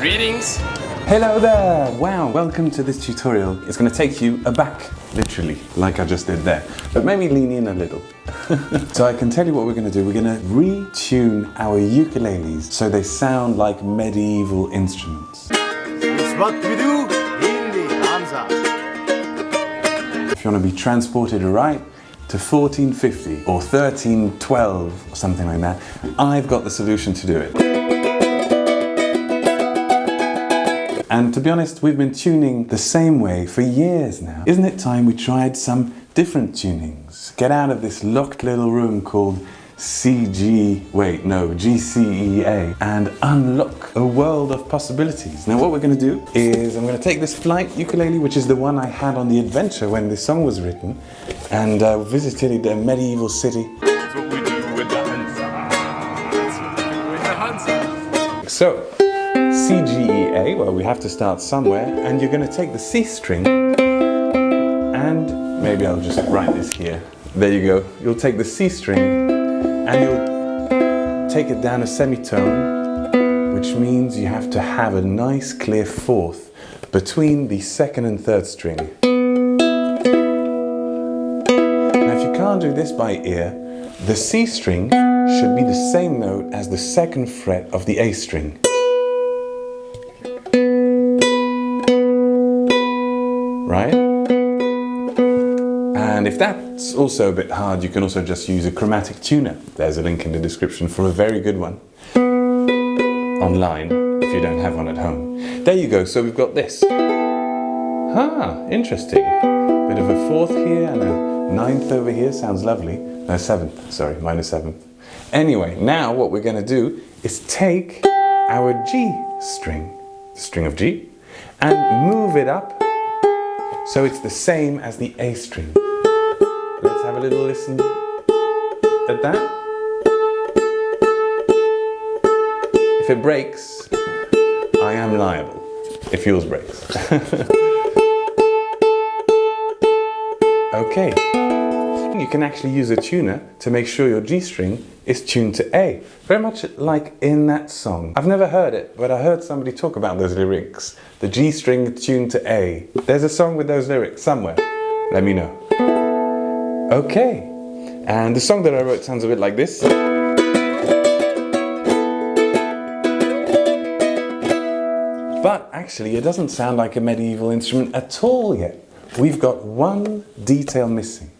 Greetings! Hello there! Wow, welcome to this tutorial. It's going to take you aback, literally, like I just did there. But maybe lean in a little. So I can tell you what we're going to do. We're going to retune our ukuleles so they sound like medieval instruments. It's what we do in the Hansa. If you want to be transported right to 1450 or 1312 or something like that, I've got the solution to do it. And to be honest, we've been tuning the same way for years now. Isn't it time we tried some different tunings? Get out of this locked little room called GCEA and unlock a world of possibilities. Now what we're going to do is I'm going to take this flight ukulele, which is the one I had on the adventure when this song was written, and visited a medieval city. That's what we do with the Hansa. That's what we do with the Hansa. So, CGEA, well, we have to start somewhere, and you're going to take the C string, and maybe I'll just write this here. There you go. You'll take the C string, and you'll take it down a semitone, which means you have to have a nice clear fourth between the second and third string. Now, if you can't do this by ear, the C string should be the same note as the second fret of the A string. Right? And if that's also a bit hard, you can also just use a chromatic tuner. There's a link in the description for a very good one online if you don't have one at home. There you go, so we've got this. Interesting. Bit of a fourth here and a ninth over here, sounds lovely. No, seventh, sorry, minor seventh. Anyway, now what we're going to do is take our G string, the string of G, and move it up so it's the same as the A string. Let's have a little listen at that. If it breaks, I am liable. If yours breaks. Okay. You can actually use a tuner to make sure your G string is tuned to A. Very much like in that song. I've never heard it, but I heard somebody talk about those lyrics. The G string tuned to A. There's a song with those lyrics somewhere. Let me know. Okay. And the song that I wrote sounds a bit like this. But actually, it doesn't sound like a medieval instrument at all yet. We've got one detail missing.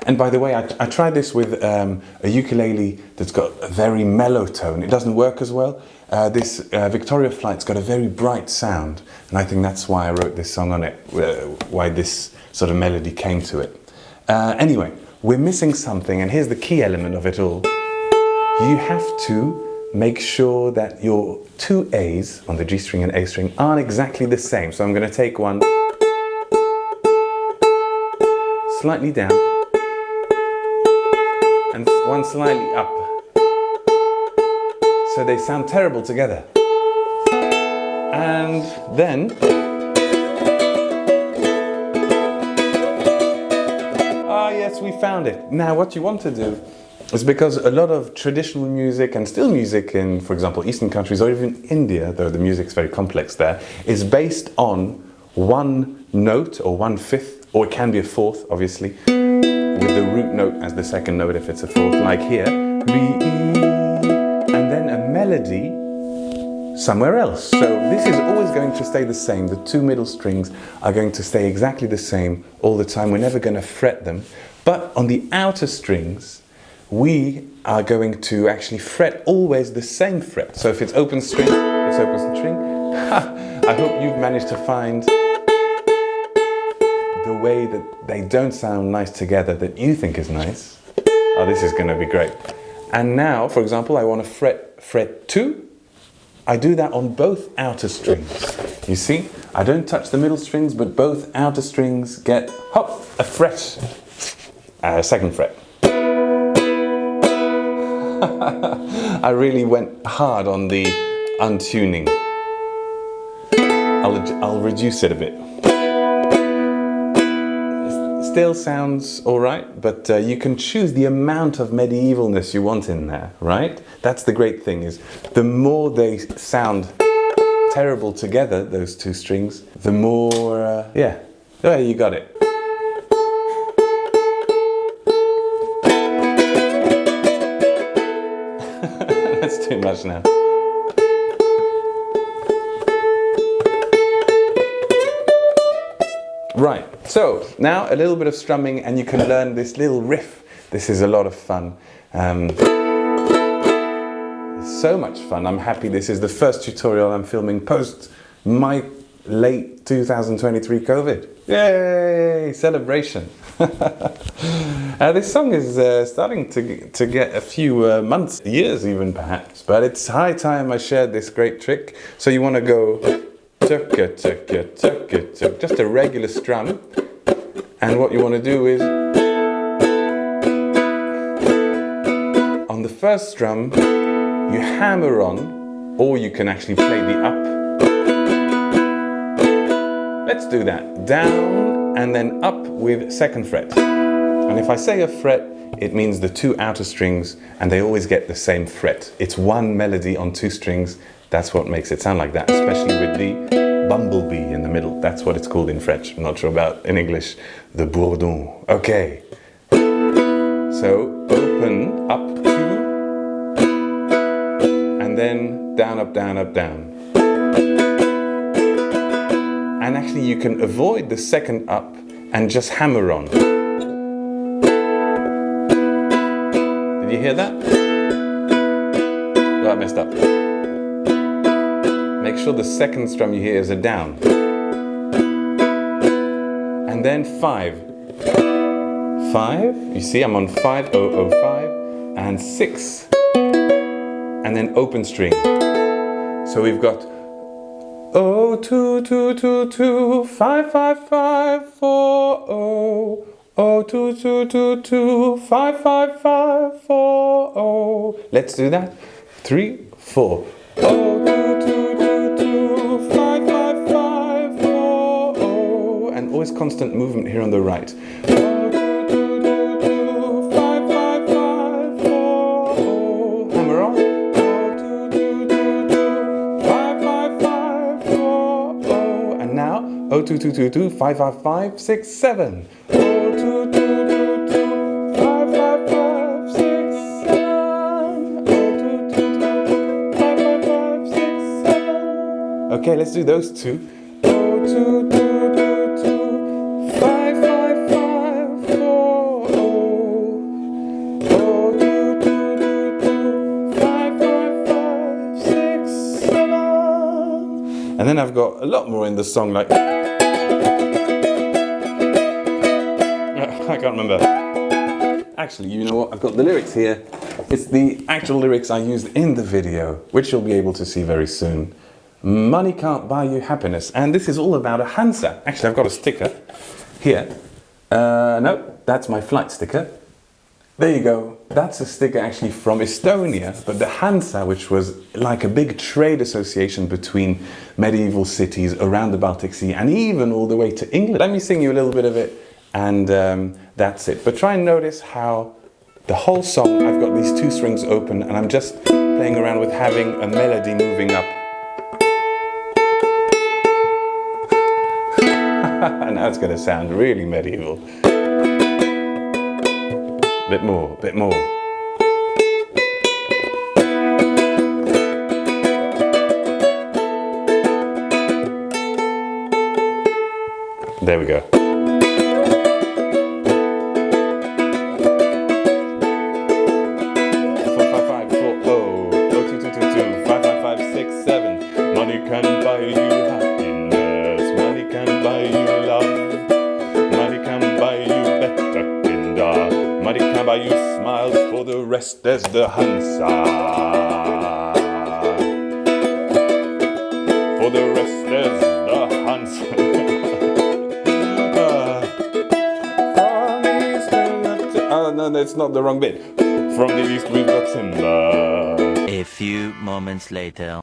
And by the way, I tried this with a ukulele that's got a very mellow tone. It doesn't work as well. This Victoria Flight's got a very bright sound, and I think that's why I wrote this song on it, why this sort of melody came to it. Anyway, we're missing something, and here's the key element of it all. You have to make sure that your two A's on the G string and A string aren't exactly the same. So I'm going to take one slightly down, and one slightly up, so they sound terrible together. And then yes, we found it. Now what you want to do is, because a lot of traditional music and still music in, for example, Eastern countries or even India, though the music's very complex there, is based on one note or 1/5, or it can be a fourth, obviously, with the root note as the second note if it's a fourth, like here, B, E, and then a melody somewhere else. So this is always going to stay the same. The two middle strings are going to stay exactly the same all the time. We're never going to fret them. But on the outer strings, we are going to actually fret always the same fret. So if it's open string, it's open string. I hope you've managed to find the way that they don't sound nice together that you think is nice. Oh, this is going to be great. And now, for example, I want to fret 2. I do that on both outer strings. You see, I don't touch the middle strings, but both outer strings get, hop, a fret, second fret. I really went hard on the untuning. I'll reduce it a bit. Still sounds all right, but you can choose the amount of medievalness you want in there, right? That's the great thing, is the more they sound terrible together, those two strings, the more, yeah, there you got it. That's too much now. Right, so now a little bit of strumming and you can learn this little riff. This is a lot of fun. So much fun. I'm happy this is the first tutorial I'm filming post my late 2023 COVID. Yay! Celebration. This song is starting to get a few months, years even perhaps, but it's high time I shared this great trick. So you want to go tukka, tukka, tukka, tukka, just a regular strum, and what you want to do is on the first strum you hammer on, or you can actually play the up. Let's do that. Down and then up with second fret. And if I say a fret, it means the two outer strings, and they always get the same fret. It's one melody on two strings. That's what makes it sound like that, especially with the bumblebee in the middle. That's what it's called in French. I'm not sure about in English. The bourdon. Okay. So open up two, and then down, up, down, up, down. And actually you can avoid the second up and just hammer on. Did you hear that? Oh, I messed up. Make sure the second strum you hear is a down. And then 5. 5, you see I'm on 5, 0, 0, 5, and 6. And then open string. So we've got 0, 2, 2, 2, 2, 5, 5, 5, 4, 0. 0, 2, 2, 2, 2, 5, 5, 5, 4, 0. Let's do that. 3, 4. 0, 2, 2, 2, 2, 5, 5, 5, 4, 0. And always constant movement here on the right. 0, 2, 2, 2, 2, 5, 5, 5, 4, 0. Hammer on. 0, 2, 2, 2, 2, 5, 5, 5, 4, 0. And now 0, 2, 2, 2, 2, 5, 5, 5, 6, 7. 2, 2, 2, 2, 5, 5, 5, 6, 7. 2, 2, 2, 5, 5, 5, 6, 7. Okay, let's do those two. 2, 2, 2, 2, 5, 5, 5, 4, 0. 2, 2, 2, 2, 5, 5, 5, 6, 7. And then I've got a lot more in the song, like I can't remember. Actually, you know what? I've got the lyrics here. It's the actual lyrics I used in the video, which you'll be able to see very soon. Money can't buy you happiness. And this is all about a Hansa. Actually, I've got a sticker here. No, that's my flight sticker. There you go. That's a sticker actually from Estonia, but the Hansa, which was like a big trade association between medieval cities around the Baltic Sea and even all the way to England. Let me sing you a little bit of it. And that's it. But try and notice how the whole song, I've got these two strings open and I'm just playing around with having a melody moving up. And now it's going to sound really medieval. Bit more, bit more. There we go. 7. Money can buy you happiness, money can buy you love, money can buy you better kinder, money can buy you smiles, for the rest there's the Hansa. For the rest there's the Hansa. From the east no, that's not the wrong bit. From the east we've got timber. A few moments later.